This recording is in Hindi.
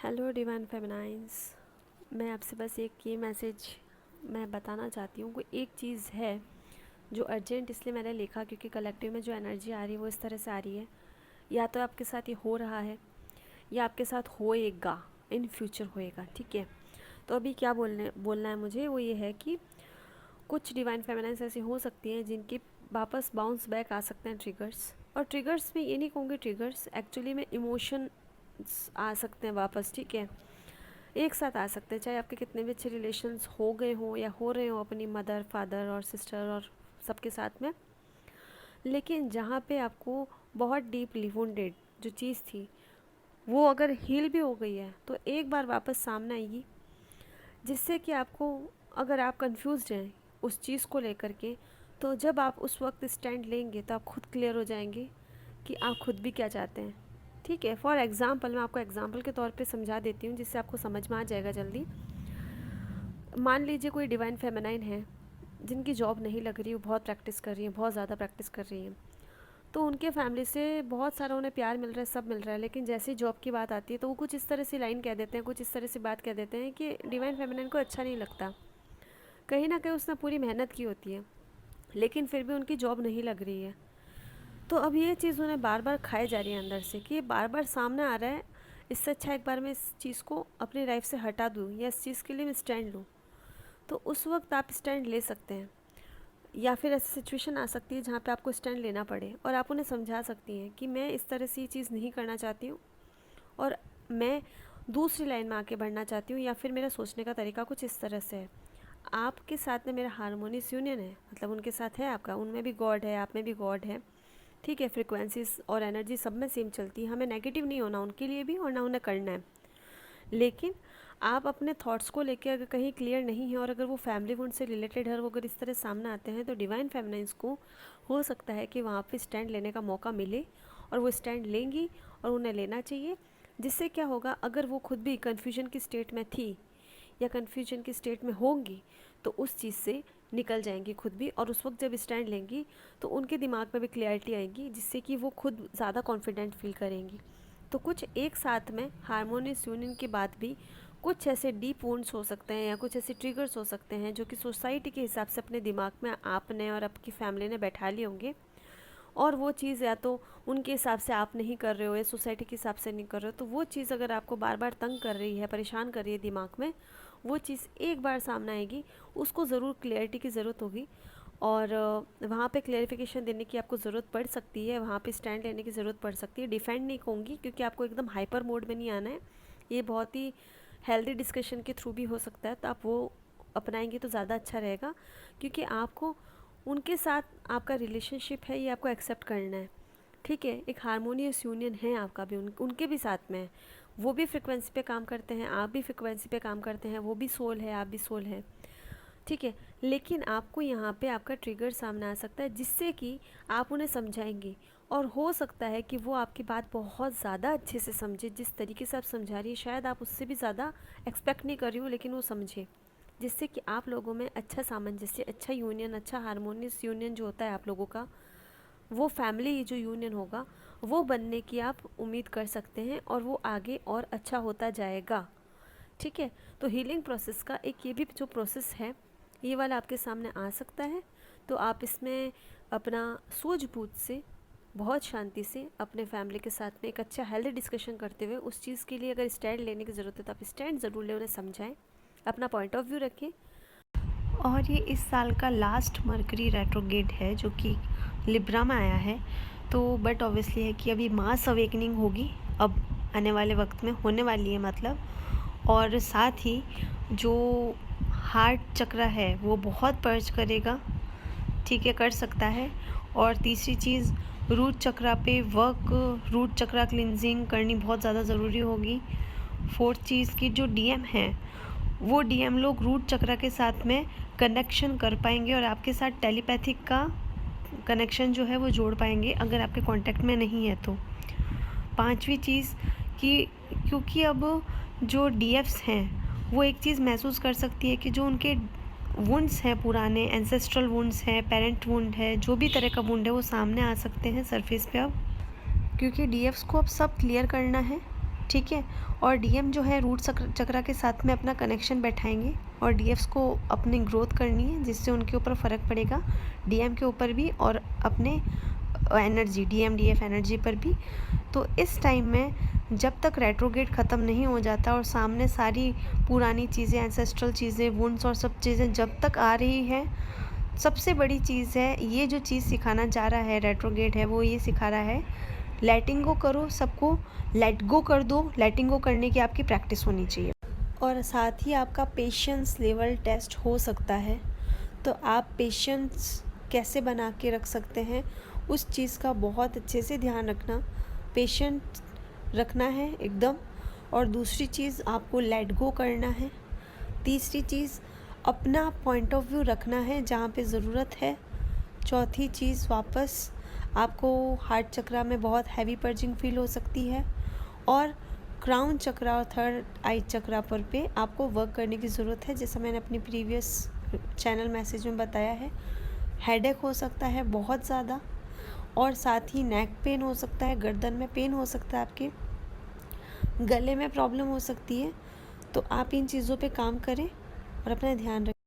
Hello divine फेमिनाइंस। मैं आपसे बस एक ये मैसेज मैं बताना चाहती हूँ। कोई एक चीज़ है जो अर्जेंट इसलिए मैंने लिखा क्योंकि कलेक्टिव में जो एनर्जी आ रही है वो इस तरह से आ रही है, या तो आपके साथ ये हो रहा है या आपके साथ होएगा, इन फ्यूचर होएगा। ठीक है, तो अभी क्या बोलना है मुझे वो ये है कि कुछ डिवाइन फेमिनाइंस ऐसी हो सकती हैं जिनके वापस बाउंस बैक आ सकते हैं ट्रिगर्स। और ट्रिगर्स में ये नहीं कहूँगी, ट्रिगर्स एक्चुअली में इमोशन आ सकते हैं वापस। ठीक है, एक साथ आ सकते हैं, चाहे आपके कितने भी अच्छे रिलेशंस हो गए हों या हो रहे हों अपनी मदर फादर और सिस्टर और सबके साथ में। लेकिन जहाँ पे आपको बहुत डीपली वुंडेड जो चीज़ थी वो अगर हील भी हो गई है तो एक बार वापस सामने आएगी, जिससे कि आपको, अगर आप कंफ्यूज्ड हैं उस चीज़ को लेकर के, तो जब आप उस वक्त स्टैंड लेंगे तो आप खुद क्लियर हो जाएंगे कि आप खुद भी क्या चाहते हैं। ठीक है, फॉर एग्ज़ाम्पल मैं आपको एग्ज़ाम्पल के तौर पे समझा देती हूँ जिससे आपको समझ में आ जाएगा जल्दी। मान लीजिए कोई डिवाइन फेमिनाइन है जिनकी जॉब नहीं लग रही, वो बहुत प्रैक्टिस कर रही है, बहुत ज़्यादा प्रैक्टिस कर रही है, तो उनके फैमिली से बहुत सारा उन्हें प्यार मिल रहा है, सब मिल रहा है, लेकिन जैसे ही जॉब की बात आती है तो वो कुछ इस तरह से लाइन कह देते हैं, कुछ इस तरह से बात कह देते हैं कि डिवाइन फेमिनाइन को अच्छा नहीं लगता। कहीं ना कहीं उसने पूरी मेहनत की होती है लेकिन फिर भी उनकी जॉब नहीं लग रही है। तो अब ये चीज़ उन्हें बार बार खाई जा रही है अंदर से कि ये बार बार सामने आ रहा है, इससे अच्छा एक बार मैं इस चीज़ को अपनी लाइफ से हटा दूँ या इस चीज़ के लिए मैं स्टैंड लूँ। तो उस वक्त आप स्टैंड ले सकते हैं, या फिर ऐसी सिचुएशन आ सकती है जहाँ पे आपको स्टैंड लेना पड़े और आप उन्हें समझा सकती हैं कि मैं इस तरह से ये चीज़ नहीं करना चाहती हूँ और मैं दूसरी लाइन में आके बढ़ना चाहती हूँ, या फिर मेरा सोचने का तरीका कुछ इस तरह से है। आपके साथ में मेरा हारमोनियस यूनियन है, मतलब उनके साथ है आपका, उनमें भी गॉड है, आप में भी गॉड है। ठीक है, फ्रिक्वेंसीज और एनर्जी सब में सेम चलती है, हमें नेगेटिव नहीं होना उनके लिए भी और ना उन्हें करना है। लेकिन आप अपने थॉट्स को लेके अगर कहीं क्लियर नहीं है और अगर वो फैमिली वुंड से रिलेटेड है और वो अगर इस तरह सामने आते हैं तो डिवाइन फेमिनाइंस को हो सकता है कि वहाँ पे स्टैंड लेने का मौका मिले और वो स्टैंड लेंगी और उन्हें लेना चाहिए। जिससे क्या होगा, अगर वो खुद भी कन्फ्यूजन की स्टेट में थी या कन्फ्यूजन की स्टेट में होंगी तो उस चीज़ से निकल जाएंगी खुद भी, और उस वक्त जब स्टैंड लेंगी तो उनके दिमाग में भी क्लैरिटी आएगी जिससे कि वो खुद ज़्यादा कॉन्फिडेंट फील करेंगी। तो कुछ एक साथ में हारमोनियस यूनियन के बाद भी कुछ ऐसे डीप वुंड्स हो सकते हैं या कुछ ऐसे ट्रिगर्स हो सकते हैं जो कि सोसाइटी के हिसाब से अपने दिमाग में आपने और आपकी फैमिली ने बैठा लिए होंगे, और वो चीज़ या तो उनके हिसाब से आप नहीं कर रहे हो या सोसाइटी के हिसाब से नहीं कर रहे हो, तो वो चीज़ अगर आपको बार बार तंग कर रही है, परेशान कर रही है दिमाग में, वो चीज़ एक बार सामने आएगी, उसको ज़रूर क्लियरिटी की ज़रूरत होगी। और वहाँ पे क्लेरिफिकेशन देने की आपको ज़रूरत पड़ सकती है, वहाँ पे स्टैंड लेने की ज़रूरत पड़ सकती है। डिफेंड नहीं कहूँगी क्योंकि आपको एकदम हाइपर मोड में नहीं आना है, ये बहुत ही हेल्दी डिस्कशन के थ्रू भी हो सकता है, तो आप वो अपनाएंगे तो ज़्यादा अच्छा रहेगा। क्योंकि आपको उनके साथ आपका रिलेशनशिप है ये आपको एक्सेप्ट करना है। ठीक है, एक हारमोनियस यूनियन है आपका भी, उनके भी साथ में है, वो भी फ्रिक्वेंसी पे काम करते हैं, आप भी फ्रिक्वेंसी पे काम करते हैं, वो भी सोल है, आप भी सोल है। ठीक है, लेकिन आपको यहाँ पे आपका ट्रिगर सामने आ सकता है जिससे कि आप उन्हें समझाएंगे और हो सकता है कि वो आपकी बात बहुत ज़्यादा अच्छे से समझे। जिस तरीके से आप समझा रही है शायद आप उससे भी ज़्यादा एक्सपेक्ट नहीं कर रही हो, लेकिन वो समझे, जिससे कि आप लोगों में अच्छा सामंजस्य, अच्छा यूनियन, अच्छा हारमोनियस यूनियन जो होता है आप लोगों का, वो फैमिली जो यूनियन होगा वो बनने की आप उम्मीद कर सकते हैं और वो आगे और अच्छा होता जाएगा। ठीक है, तो हीलिंग प्रोसेस का एक ये भी जो प्रोसेस है ये वाला आपके सामने आ सकता है, तो आप इसमें अपना सूझबूझ से, बहुत शांति से अपने फैमिली के साथ में एक अच्छा हेल्दी डिस्कशन करते हुए उस चीज़ के लिए अगर स्टैंड लेने की ज़रूरत है तो आप स्टैंड ज़रूर लें, उन्हें समझाएं, अपना पॉइंट ऑफ व्यू रखें। और ये इस साल का लास्ट मरकरी रेट्रोगेट है जो कि लिब्रा में आया है, तो बट ऑब्वियसली है कि अभी मास अवेकनिंग होगी अब आने वाले वक्त में, होने वाली है मतलब। और साथ ही जो हार्ट चक्र है वो बहुत पर्च करेगा, ठीक है, कर सकता है। और तीसरी चीज़, रूट चक्रा पे वर्क, रूट चक्रा क्लिनजिंग करनी बहुत ज़्यादा ज़रूरी होगी। फोर्थ चीज़ की जो डीएम है वो डीएम लोग रूट चक्रा के साथ में कनेक्शन कर पाएंगे और आपके साथ टेलीपैथिक का कनेक्शन जो है वो जोड़ पाएंगे अगर आपके कांटेक्ट में नहीं है तो। पांचवी चीज़ कि क्योंकि अब जो डीएफ्स हैं वो एक चीज़ महसूस कर सकती है कि जो उनके वुंड्स हैं, पुराने एंसेस्ट्रल वुंड्स हैं, पेरेंट वुंड है, जो भी तरह का वुंड है वो सामने आ सकते हैं सरफेस पे अब, क्योंकि डीएफ्स को अब सब क्लियर करना है ठीक है। और डीएम जो है रूट चक्रा के साथ में अपना कनेक्शन बैठाएंगे और डीएफ्स को अपनी ग्रोथ करनी है, जिससे उनके ऊपर फ़र्क पड़ेगा डीएम के ऊपर भी और अपने एनर्जी डीएम डीएफ एनर्जी पर भी। तो इस टाइम में जब तक रेट्रोगेट ख़त्म नहीं हो जाता और सामने सारी पुरानी चीज़ें, एंसेस्ट्रल चीज़ें, वुंड्स और सब चीज़ें जब तक आ रही है, सबसे बड़ी चीज़ है ये जो चीज़ सिखाना चाह रहा है रेट्रोगेट है, वो ये सिखा रहा है लेटिंग गो करो, सबको लेट गो कर दो। लेटिंग गो करने की आपकी प्रैक्टिस होनी चाहिए और साथ ही आपका पेशेंस लेवल टेस्ट हो सकता है। तो आप पेशेंस कैसे बना के रख सकते हैं उस चीज़ का बहुत अच्छे से ध्यान रखना, पेशेंट रखना है एकदम। और दूसरी चीज़ आपको लेट गो करना है। तीसरी चीज़ अपना पॉइंट ऑफ व्यू रखना है जहाँ पे ज़रूरत है। चौथी चीज़ वापस आपको हार्ट चक्रा में बहुत हैवी पर्जिंग फील हो सकती है और क्राउन चक्रा और थर्ड आई चक्रा पर पे आपको वर्क करने की ज़रूरत है, जैसा मैंने अपनी प्रीवियस चैनल मैसेज में बताया है। हेडेक हो सकता है बहुत ज़्यादा और साथ ही नेक पेन हो सकता है, गर्दन में पेन हो सकता है, आपके गले में प्रॉब्लम हो सकती है। तो आप इन चीज़ों पे काम करें और अपना ध्यान रखें।